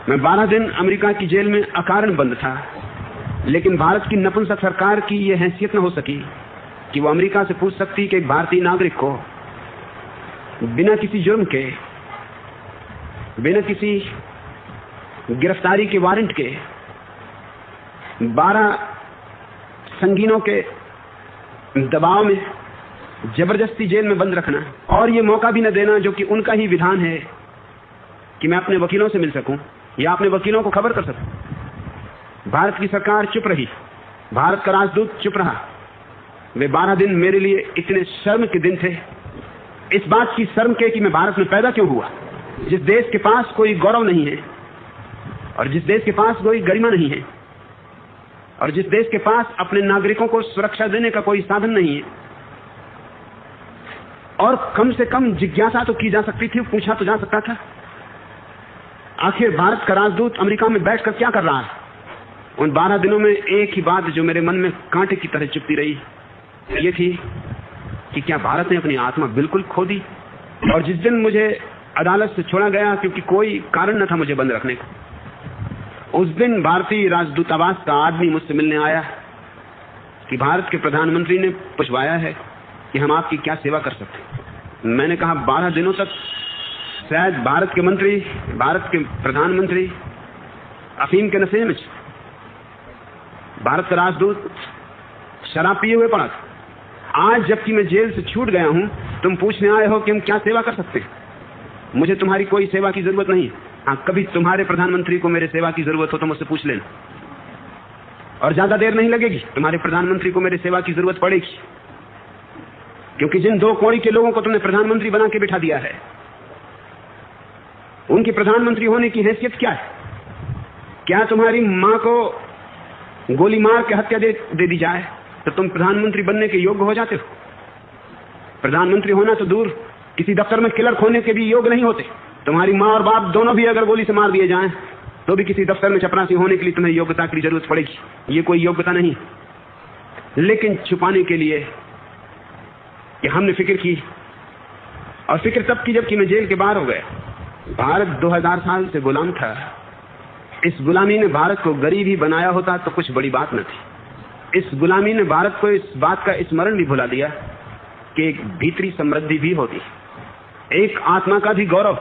मैं 12 दिन अमेरिका की जेल में अकारण बंद था, लेकिन भारत की नपुंसक सरकार की यह हैसियत न हो सकी कि वो अमेरिका से पूछ सकती कि एक भारतीय नागरिक को बिना किसी जुर्म के, बिना किसी गिरफ्तारी के वारंट के 12 संगीनों के दबाव में जबरदस्ती जेल में बंद रखना और ये मौका भी न देना, जो कि उनका ही विधान है, कि मैं अपने वकीलों से मिल सकूं या अपने वकीलों को खबर कर सकूं। भारत की सरकार चुप रही, भारत का राजदूत चुप रहा। वे 12 दिन मेरे लिए इतने शर्म के दिन थे, इस बात की शर्म के कि मैं भारत में पैदा क्यों हुआ, जिस देश के पास कोई गौरव नहीं है और जिस देश के पास कोई गरिमा नहीं है और जिस देश के पास अपने नागरिकों को सुरक्षा देने का कोई साधन नहीं है। और कम से कम जिज्ञासा तो की जा सकती थी, पूछा तो जा सकता था, आखिर भारत का राजदूत अमेरिका में बैठकर क्या कर रहा है। उन 12 दिनों में एक ही बात जो मेरे मन में कांटे की तरह चुभती रही, ये थी कि क्या भारत ने अपनी आत्मा बिल्कुल खो दी। और जिस दिन मुझे अदालत से छोड़ा गया, क्योंकि कोई कारण न था मुझे बंद रखने का, उस दिन भारतीय राजदूतावास का आदमी मुझसे मिलने आया कि भारत के प्रधानमंत्री ने पूछवाया है कि हम आपकी क्या सेवा कर सकते। मैंने कहा 12 दिनों तक शायद भारत के मंत्री, भारत के प्रधानमंत्री अफीम के नशे में, भारत का राजदूत शराब पिए हुए पड़ा था। आज जबकि मैं जेल से छूट गया हूं, तुम पूछने आए हो कि हम क्या सेवा कर सकते हैं। मुझे तुम्हारी कोई सेवा की जरूरत नहीं है। हाँ, कभी तुम्हारे प्रधानमंत्री को मेरे सेवा की जरूरत हो तो मुझसे पूछ लेना, और ज्यादा देर नहीं लगेगी, तुम्हारे प्रधानमंत्री को मेरी सेवा की जरूरत पड़ेगी, क्योंकि जिन 2 कौड़ी के लोगों को तुमने प्रधानमंत्री बना के बिठा दिया है, उनकी प्रधानमंत्री होने की हैसियत क्या है। क्या तुम्हारी मां को गोली मार के हत्या दे दी जाए तो तुम प्रधानमंत्री बनने के योग्य हो जाते हो। प्रधानमंत्री होना तो दूर, किसी दफ्तर में क्लर्क होने के भी योग्य नहीं होते। तुम्हारी मां और बाप दोनों भी अगर गोली से मार दिए जाएं तो भी किसी दफ्तर में चपरासी होने के लिए तुम्हें योग्यता की जरूरत पड़ेगी। ये कोई योग्यता नहीं। लेकिन छुपाने के लिए कि हमने फिक्र की, और फिक्र तब की जबकि मैं जेल के बाहर हो गया। भारत 2000 साल से गुलाम था। इस गुलामी ने भारत को गरीब ही बनाया होता तो कुछ बड़ी बात न थी। इस गुलामी ने भारत को इस बात का स्मरण भी भुला दिया कि एक भीतरी समृद्धि भी होती, एक आत्मा का भी गौरव।